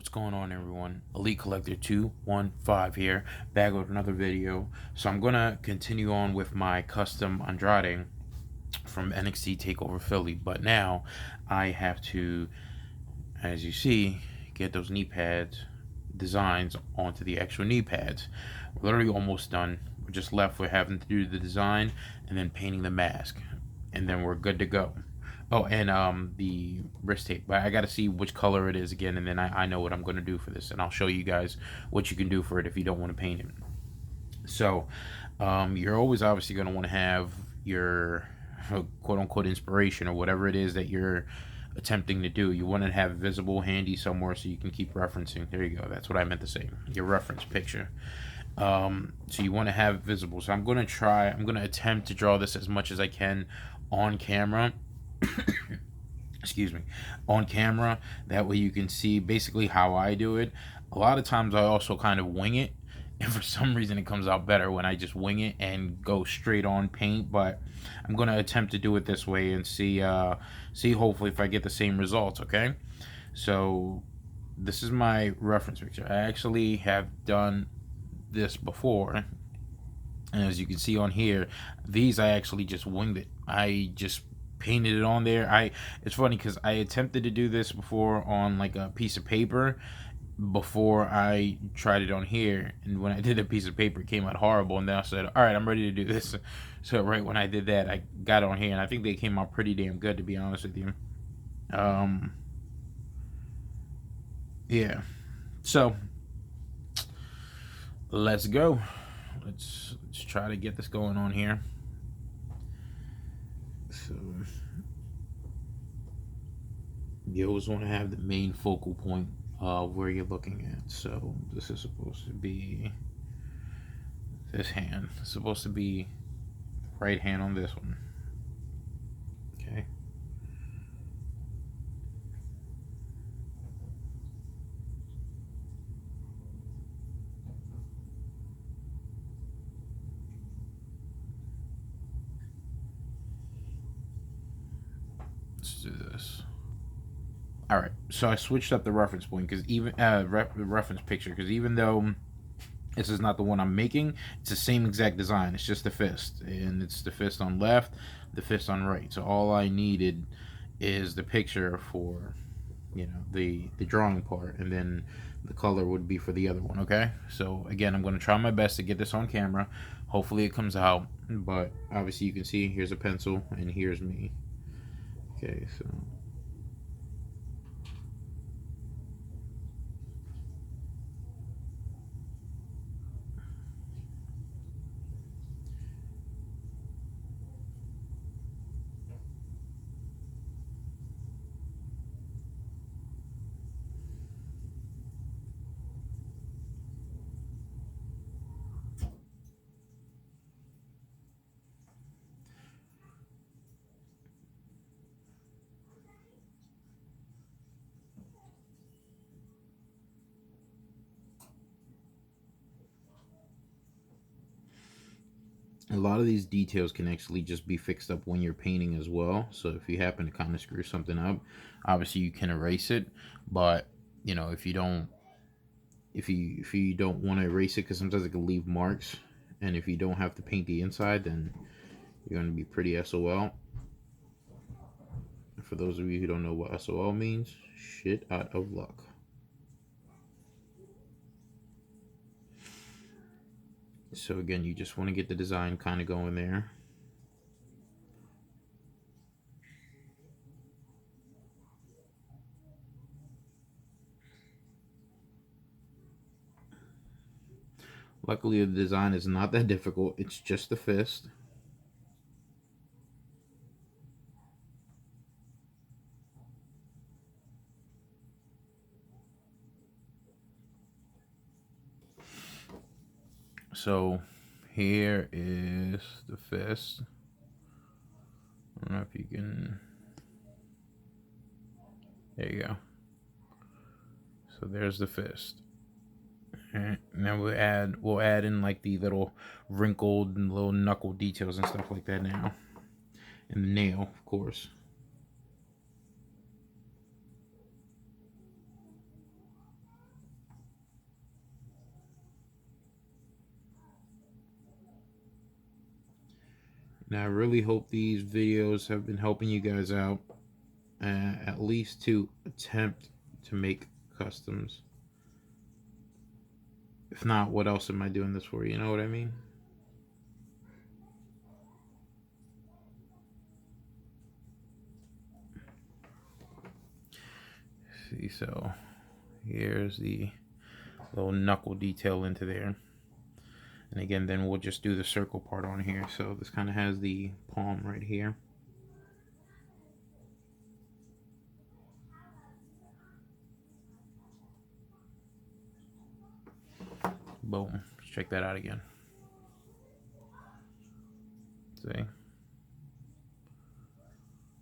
What's going on, everyone? Elite Collector 215 here, back with another video. So I'm gonna continue on with my custom Andrade from NXT Takeover Philly, but now I have to, as you see, get those knee pads designs onto the actual knee pads. We're literally almost done. We're just left with having to do the design and then painting the mask, and then we're good to go. Oh, and the wrist tape. But I got to see which color it is again, and then I know what I'm going to do for this, and I'll show you guys what you can do for it if you don't want to paint it. So, you're always obviously going to want to have your quote-unquote inspiration or whatever it is that you're attempting to do. You want to have it visible, handy somewhere so you can keep referencing. There you go. That's what I meant to say. Your reference picture. So you want to have it visible. So I'm going to attempt to draw this as much as I can on camera. Excuse me, on camera. That way you can see basically how I do it. A lot of times I also kind of wing it, and for some reason it comes out better when I just wing it and go straight on paint. But I'm going to attempt to do it this way and see hopefully if I get the same results. Okay, so this is my reference picture. I actually have done this before, and as you can see on here, these I actually just winged it. I just painted it on there. It's funny because I attempted to do this before on like a piece of paper before I tried it on here, and when I did a piece of paper it came out horrible, and then I said, all right, I'm ready to do this. So right when I did that, I got it on here, and I think they came out pretty damn good, to be honest with you. Yeah, so let's go. Let's try to get this going on here. So you always want to have the main focal point where you're looking at. So this is supposed to be this hand. It's supposed to be right hand on this one. Okay. Let's do this. All right, so I switched up the reference point because even reference picture, because even though this is not the one I'm making, it's the same exact design. It's just the fist, and it's the fist on left, the fist on right. So all I needed is the picture for, the drawing part, and then the color would be for the other one. Okay, so again, I'm going to try my best to get this on camera. Hopefully it comes out, but obviously you can see here's a pencil and here's me. Okay, so a lot of these details can actually just be fixed up when you're painting as well. So if you happen to kind of screw something up, obviously you can erase it. But if you don't, if you don't want to erase it, because sometimes it can leave marks, and if you don't have to paint the inside, then you're going to be pretty SOL. For those of you who don't know what SOL means, shit out of luck. So again, you just want to get the design kind of going there. Luckily, the design is not that difficult. It's just the fist. So here is the fist. I don't know if you can. There you go. So there's the fist. And now we'll add in like the little wrinkled and little knuckle details and stuff like that now. And the nail, of course. And I really hope these videos have been helping you guys out, at least to attempt to make customs. If not, what else am I doing this for? You know what I mean? See, so here's the little knuckle detail into there. And again, then we'll just do the circle part on here. So this kind of has the palm right here. Boom. Let's check that out again. See?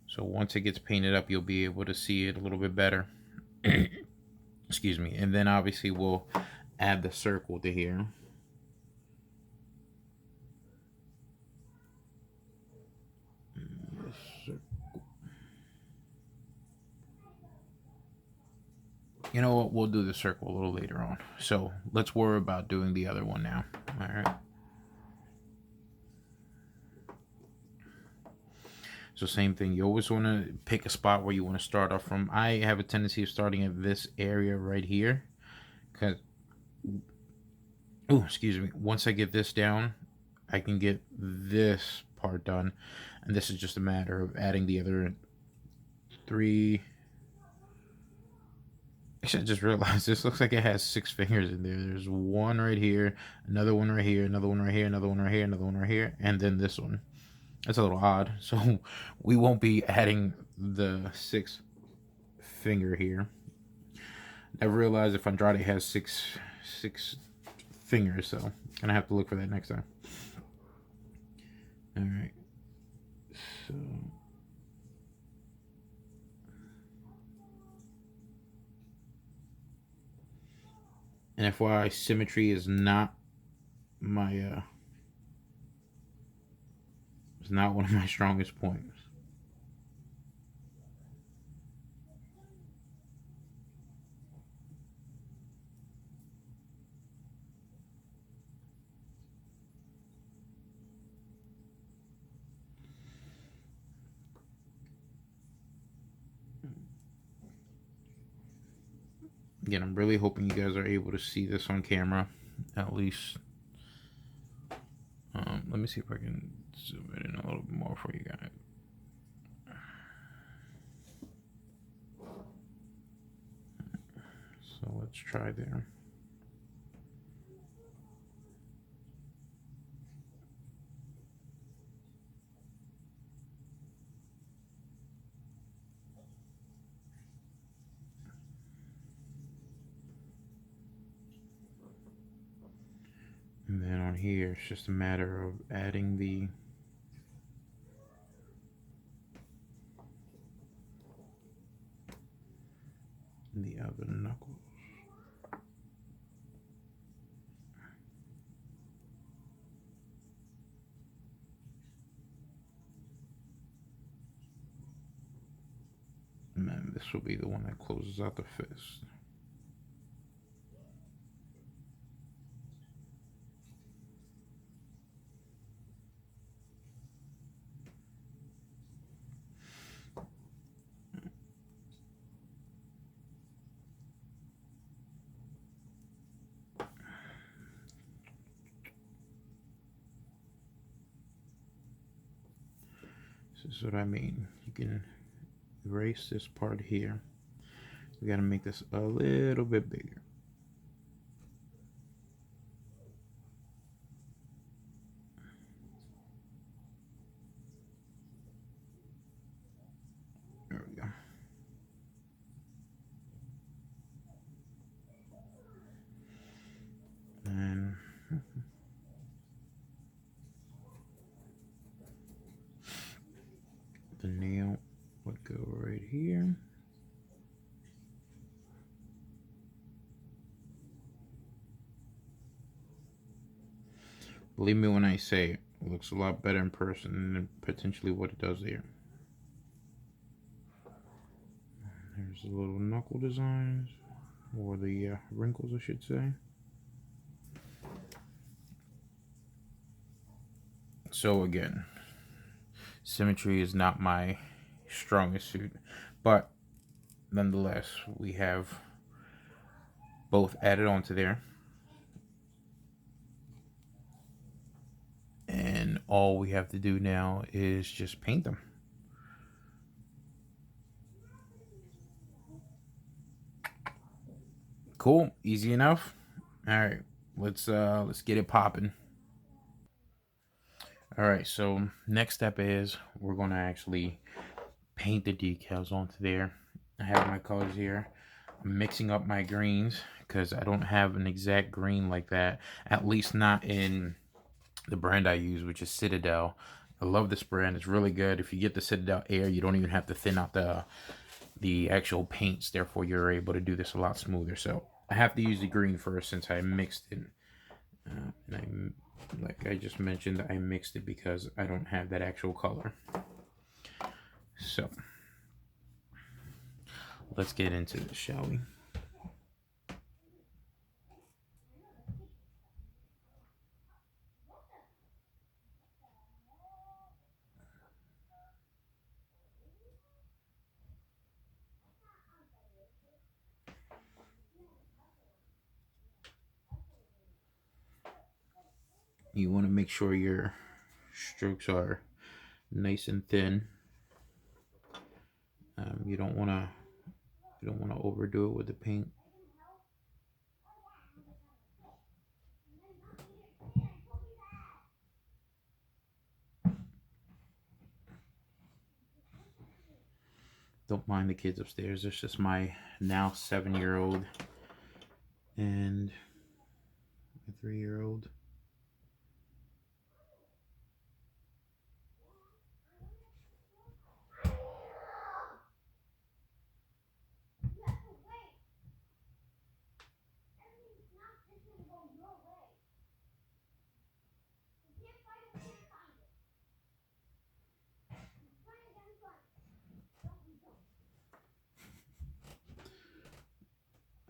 So once it gets painted up, you'll be able to see it a little bit better. Excuse me. And then obviously we'll add the circle to here. You know what? We'll do the circle a little later on. So let's worry about doing the other one now. All right. So same thing. You always want to pick a spot where you want to start off from. I have a tendency of starting at this area right here. Because, oh, excuse me. Once I get this down, I can get this part done. And this is just a matter of adding the other 3. Actually, I just realized this looks like it has 6 fingers in there. There's one right here, another one right here, another one right here, another one right here, another one right here, and then this one. That's a little odd. So we won't be adding the 6th finger here. I realized if Andrade has six fingers, so I'm gonna have to look for that next time. All right. So. And FYI, symmetry is not my it's not one of my strongest points. Again, I'm really hoping you guys are able to see this on camera, at least. Let me see if I can zoom it in a little bit more for you guys. So let's try there. And then on here, it's just a matter of adding the other knuckles. And then this will be the one that closes out the fist. This is what I mean. You can erase this part here. We got to make this a little bit bigger. There we go. And the nail would go right here. Believe me when I say it looks a lot better in person than potentially what it does there. There's the little knuckle designs, or the wrinkles, I should say. So again, Symmetry is not my strongest suit, but nonetheless, we have both added onto there. And all we have to do now is just paint them. Cool, easy enough. All right, let's get it popping. All right, so next step is we're gonna actually paint the decals onto there. I have my colors here. I'm mixing up my greens because I don't have an exact green like that, at least not in the brand I use, which is Citadel. I love this brand. It's really good. If you get the Citadel Air, you don't even have to thin out the actual paints. Therefore, you're able to do this a lot smoother. So I have to use the green first since I mixed it. And like I just mentioned, I mixed it because I don't have that actual color. So let's get into this, shall we? You want to make sure your strokes are nice and thin. You don't want to overdo it with the paint. Don't mind the kids upstairs. It's just my now 7-year-old and my 3-year-old.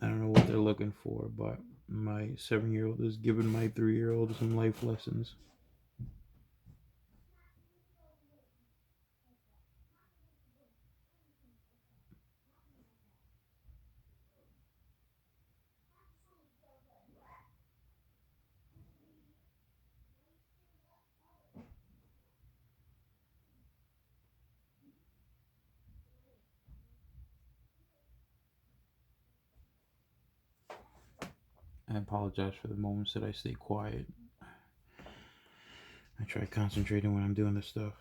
I don't know what they're looking for, but my 7-year-old is giving my 3-year-old some life lessons. I apologize for the moments that I stay quiet. I try concentrating when I'm doing this stuff.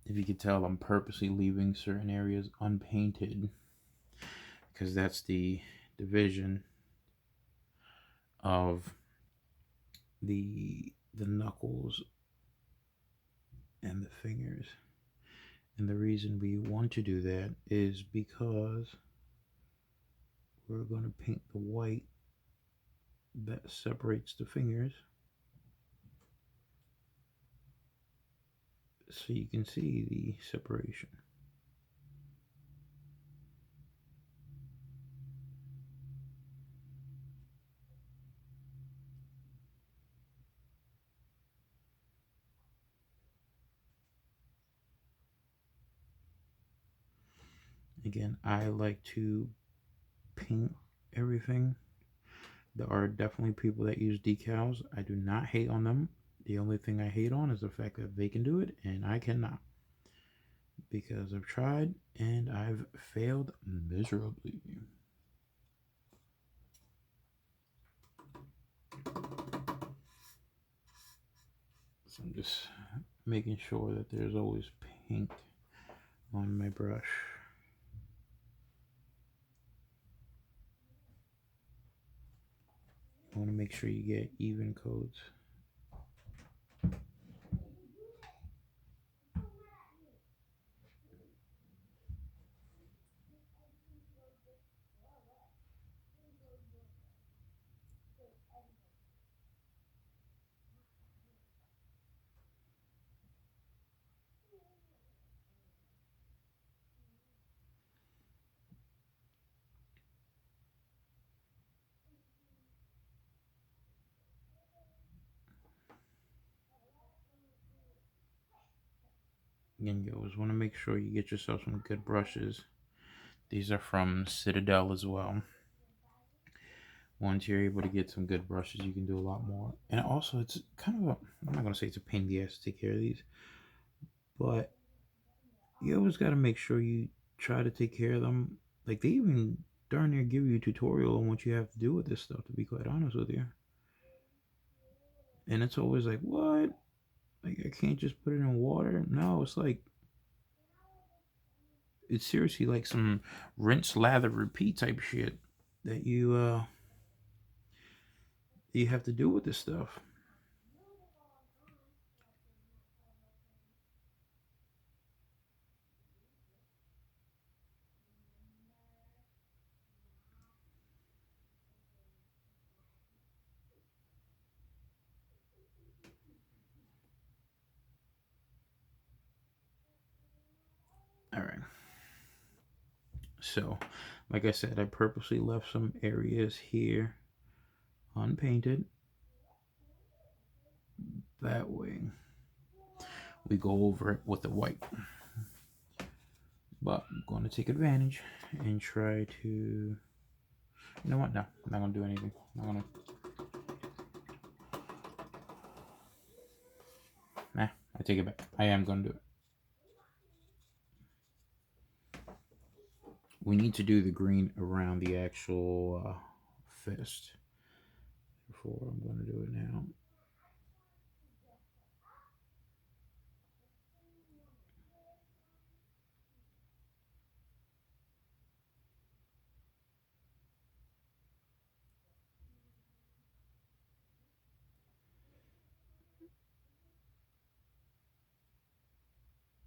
If you could tell, I'm purposely leaving certain areas unpainted because that's the division of the knuckles and the fingers. And the reason we want to do that is because we're going to paint the white that separates the fingers so you can see the separation. Again, I like to paint everything. There are definitely people that use decals. I do not hate on them. The only thing I hate on is the fact that they can do it and I cannot. Because I've tried and I've failed miserably. So I'm just making sure that there's always paint on my brush. I want to make sure you get even coats. Again, you always want to make sure you get yourself some good brushes. These are from Citadel as well. Once you're able to get some good brushes, you can do a lot more. And also, it's kind of I'm not going to say it's a pain in the ass to take care of these, but you always got to make sure you try to take care of them. Like, they even darn near give you a tutorial on what you have to do with this stuff, to be quite honest with you. And it's always like, what? Like, I can't just put it in water? No, it's like, it's seriously like some rinse, lather, repeat type shit that you have to do with this stuff. All right. So, like I said, I purposely left some areas here unpainted. That way, we go over it with the white. But I'm going to take advantage and try to. You know what? No, I'm not going to do anything. I'm going to. Nah, I take it back. I am going to do it. We need to do the green around the actual fist. Therefore, I'm going to do it now.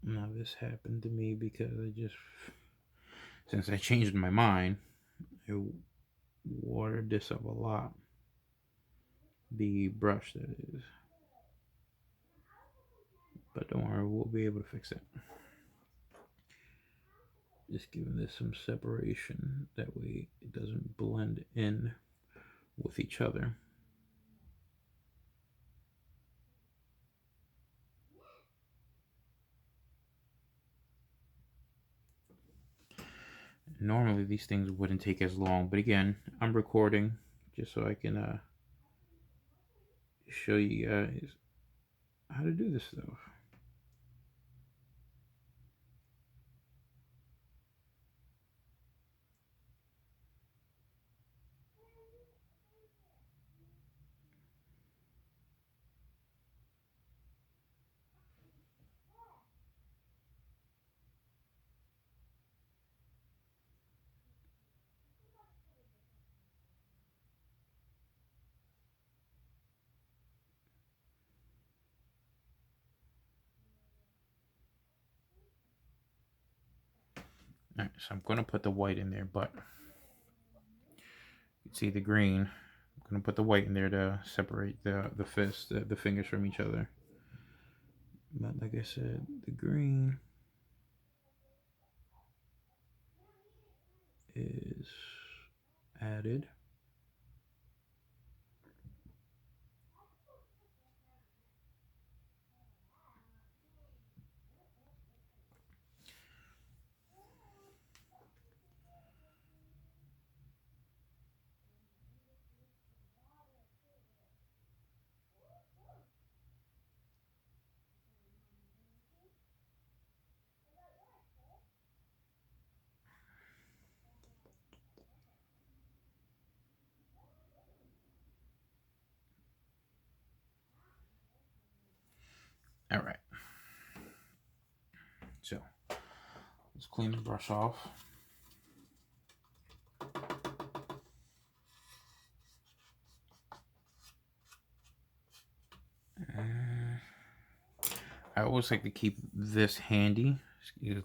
Now, this happened to me because since I changed my mind, I watered this up a lot. The brush, that is. But don't worry, we'll be able to fix it. Just giving this some separation. That way it doesn't blend in with each other. Normally these things wouldn't take as long, but again, I'm recording just so I can show you guys how to do this stuff. Alright, so I'm going to put the white in there, but you can see the green. I'm going to put the white in there to separate the fist, the fingers from each other. But like I said, the green is added. Alright. So, let's clean the brush off. I always like to keep this handy.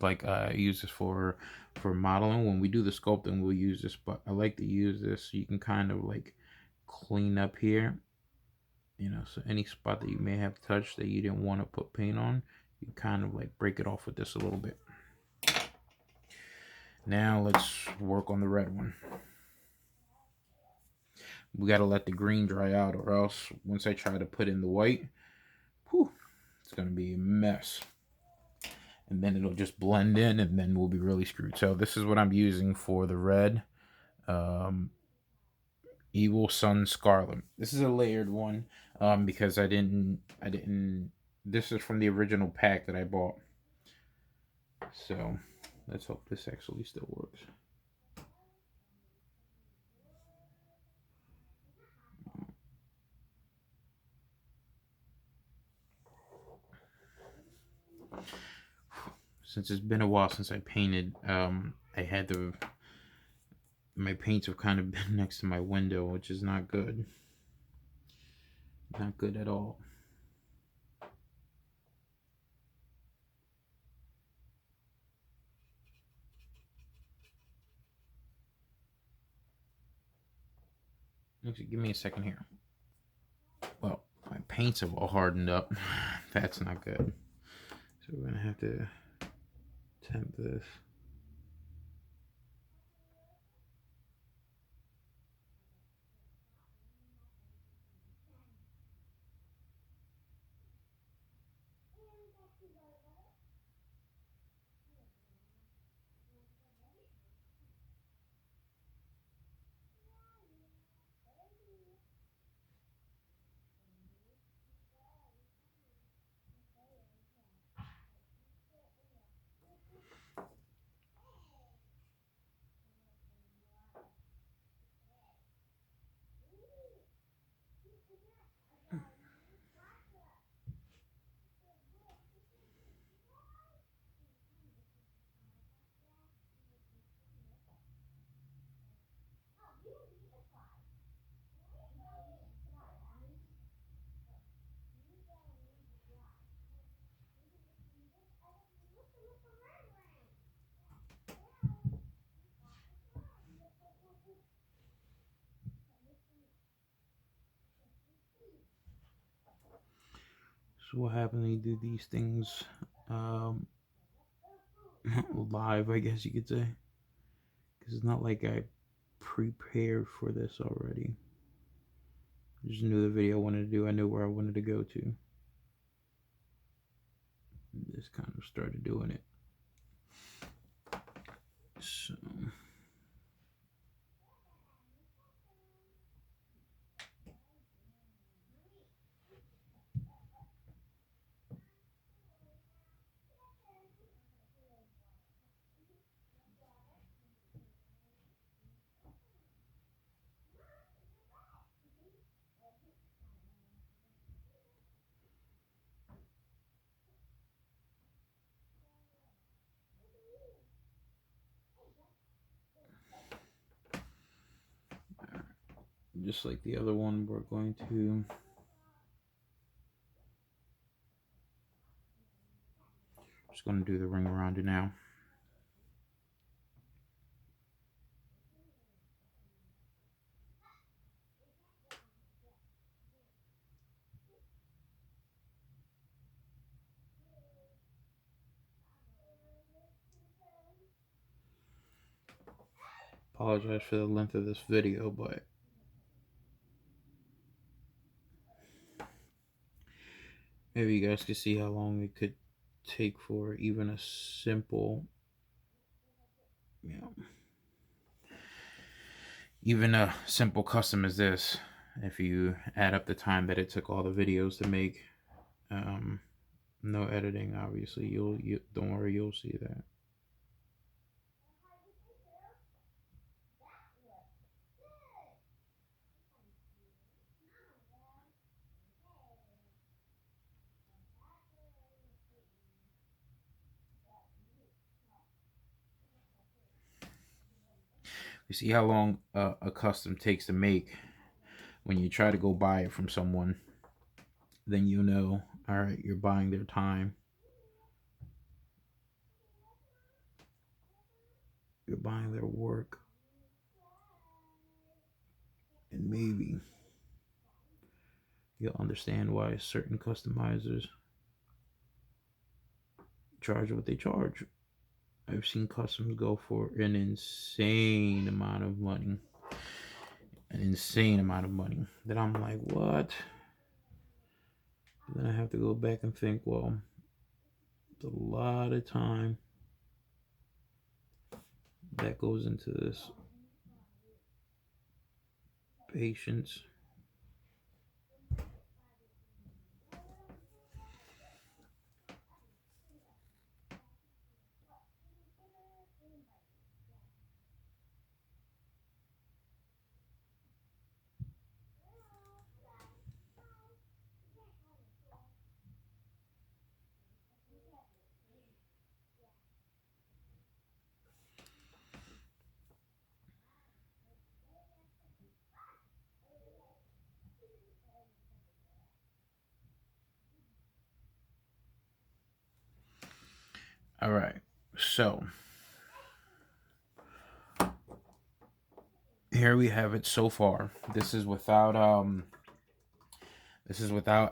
Like I use this for modeling. When we do the sculpting, we'll use this, but I like to use this so you can kind of like clean up here. You know, so any spot that you may have touched that you didn't want to put paint on, you kind of like break it off with this a little bit. Now let's work on the red one. We got to let the green dry out, or else once I try to put in the white, whew, it's going to be a mess. and then it'll just blend in, and then we'll be really screwed. So this is what I'm using for the red. Um, Evil Sun Scarlet. This is a layered one because I didn't. This is from the original pack that I bought. So let's hope this actually still works. Since it's been a while since I painted, I had to. My paints have kind of been next to my window, which is not good. Not good at all. Actually, give me a second here. Well, my paints have all hardened up. That's not good. So we're gonna have to temp this. So what happens when you do these things live, I guess you could say, because it's not like I prepared for this already. I just knew the video I wanted to do. I knew where I wanted to go to. Just kind of started doing it. So just like the other one, we're going to just going to do the ring around it now. Apologize for the length of this video, but maybe you guys can see how long it could take for even a simple, even a simple custom as this. If you add up the time that it took all the videos to make, no editing, obviously, you don't worry, you'll see that. You see how long a custom takes to make. When you try to go buy it from someone, then you know, all right, you're buying their time. You're buying their work. And maybe you'll understand why certain customizers charge what they charge. I've seen customs go for an insane amount of money. An insane amount of money. That I'm like, what? Then I have to go back and think, well, A lot of time that goes into this. Patience. All right. So here we have it so far. This is without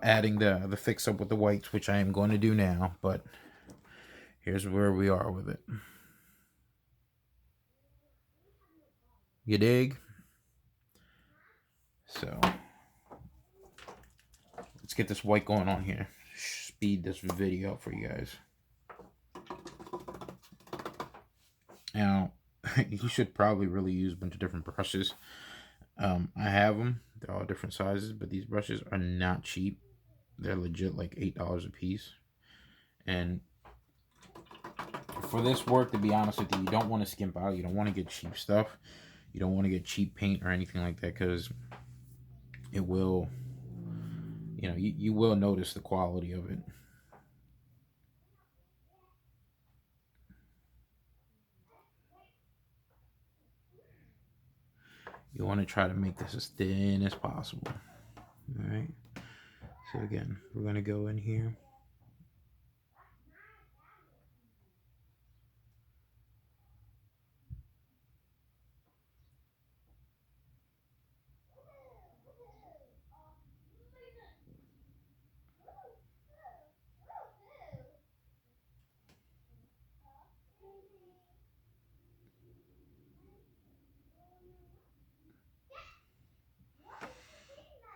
adding the fix up with the whites, which I am going to do now, but here's where we are with it. You dig? So let's get this white going on here. Speed this video up for you guys. Now, you should probably really use a bunch of different brushes. I have them. They're all different sizes, but these brushes are not cheap. They're legit like $8 a piece. And for this work, to be honest with you, you don't want to skimp out. You don't want to get cheap stuff. You don't want to get cheap paint or anything like that, because it will, you will notice the quality of it. You want to try to make this as thin as possible. All right. So again, we're going to go in here.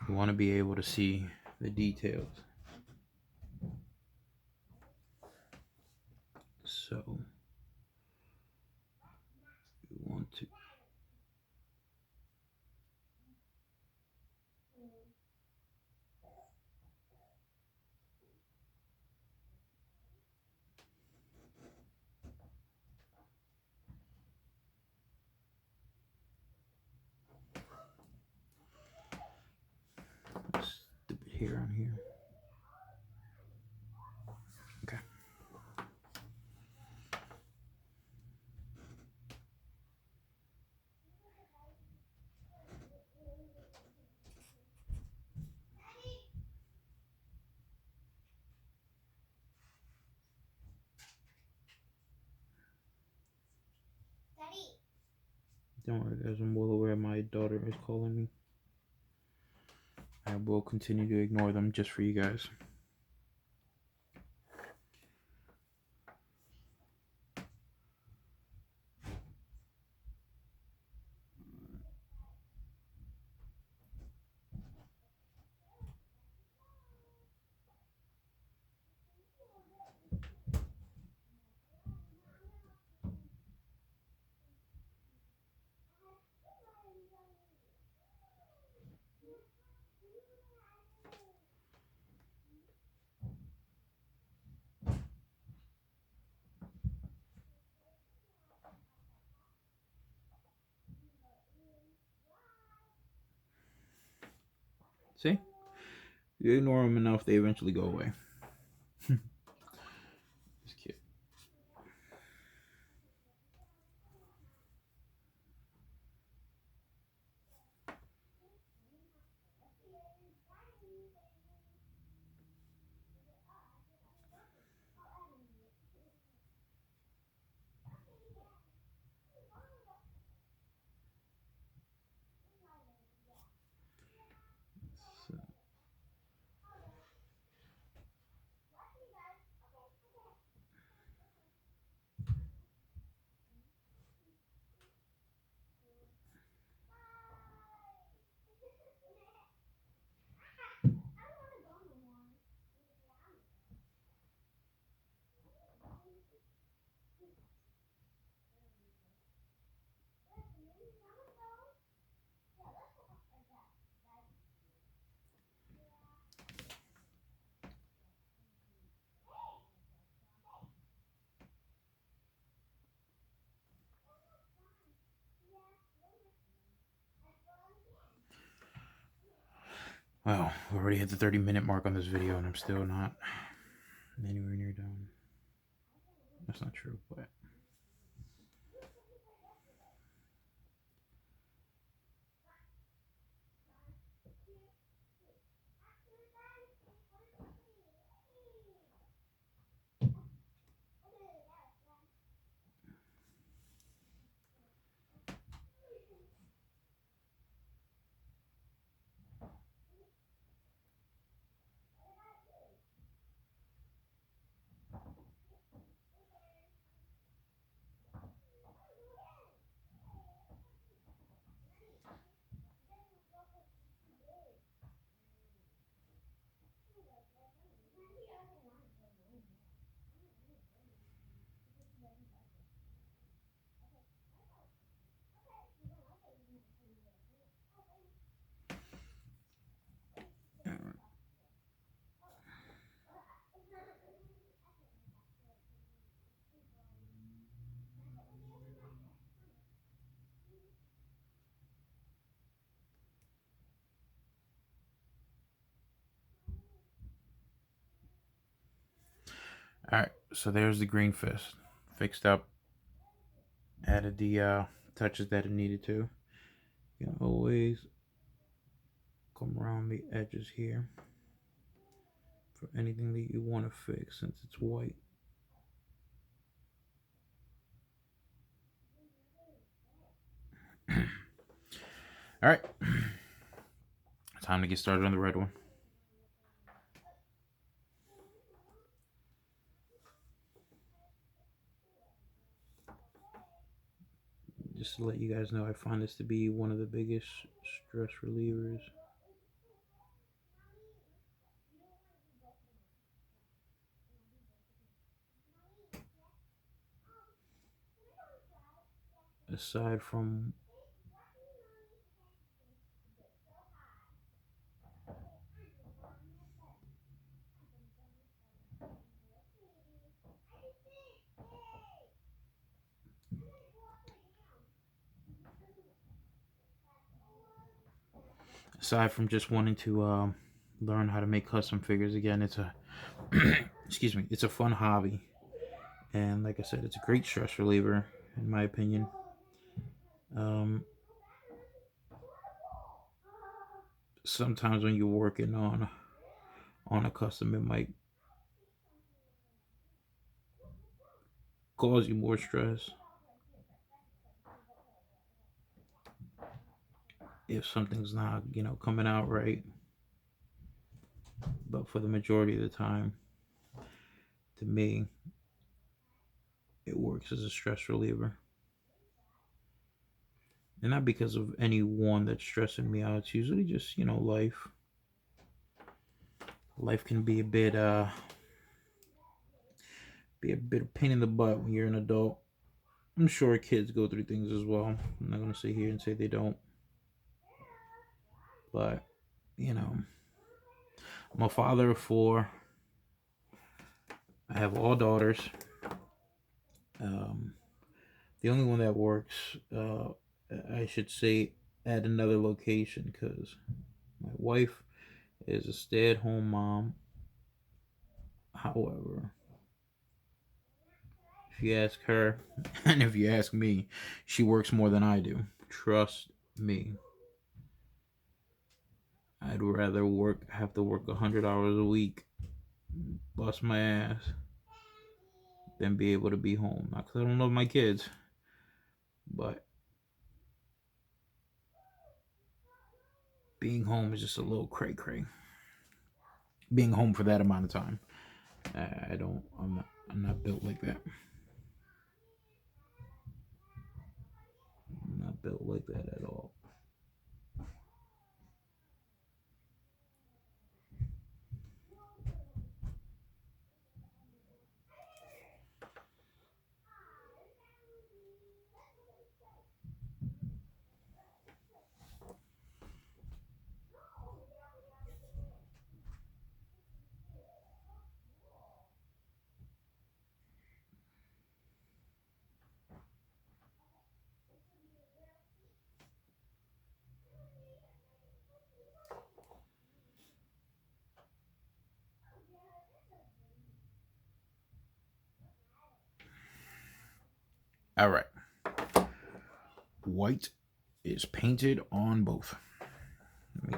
You want to be able to see the details. So you want to stupid hair on here. Okay. Don't worry, guys. I'm well aware my daughter is calling me. I will continue to ignore them just for you guys. See? You ignore them enough, they eventually go away. Just kidding. Well, we already hit the 30-minute mark on this video, and I'm still not anywhere near done. That's not true, but all right. So there's the green fist, fixed up, added the touches that it needed to. You can always come around the edges here for anything that you want to fix, since it's white. All right, time to get started on the red one. Just to let you guys know, I find this to be one of the biggest stress relievers. Aside from just wanting to learn how to make custom figures again, it's a excuse me, it's a fun hobby, and like I said, it's a great stress reliever in my opinion. Um, Sometimes when you're working on a custom, it might cause you more stress if something's not, coming out right. But for the majority of the time, to me, it works as a stress reliever. And not because of anyone that's stressing me out. It's usually just, life. Life can be a pain in the butt when you're an adult. I'm sure kids go through things as well. I'm not gonna sit here and say they don't. But, I'm a father of four. I have all daughters. Um, the only one that works, I should say, at another location, because my wife is a stay-at-home mom. However, if you ask her, and if you ask me, she works more than I do. Trust me. I'd rather have to work 100 hours a week, bust my ass, than be able to be home. Not because I don't love my kids, but being home is just a little cray cray. Being home for that amount of time, I don't. I'm not built like that. I'm not built like that at all. All right. White is painted on both. Let me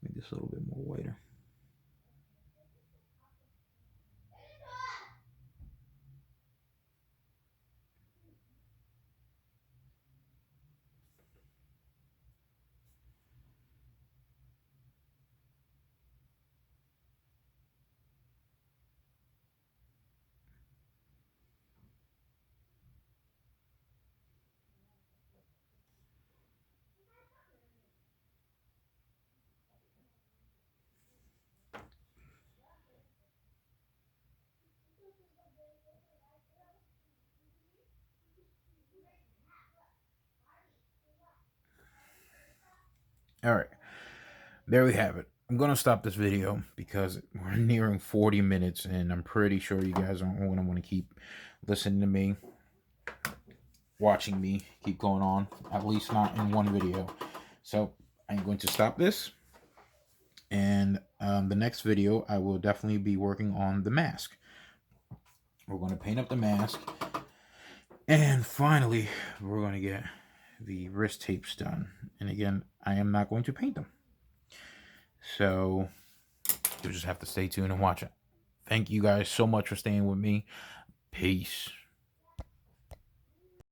make this a little bit more whiter. All right. There we have it. I'm going to stop this video because we're nearing 40 minutes, and I'm pretty sure you guys aren't going to want to keep listening to me, watching me keep going on, at least not in one video. So I'm going to stop this, and the next video I will definitely be working on the mask. We're going to paint up the mask, and finally we're going to get the wrist tapes done. And again, I am not going to paint them, so you'll just have to stay tuned and watch it. Thank you guys so much for staying with me. Peace.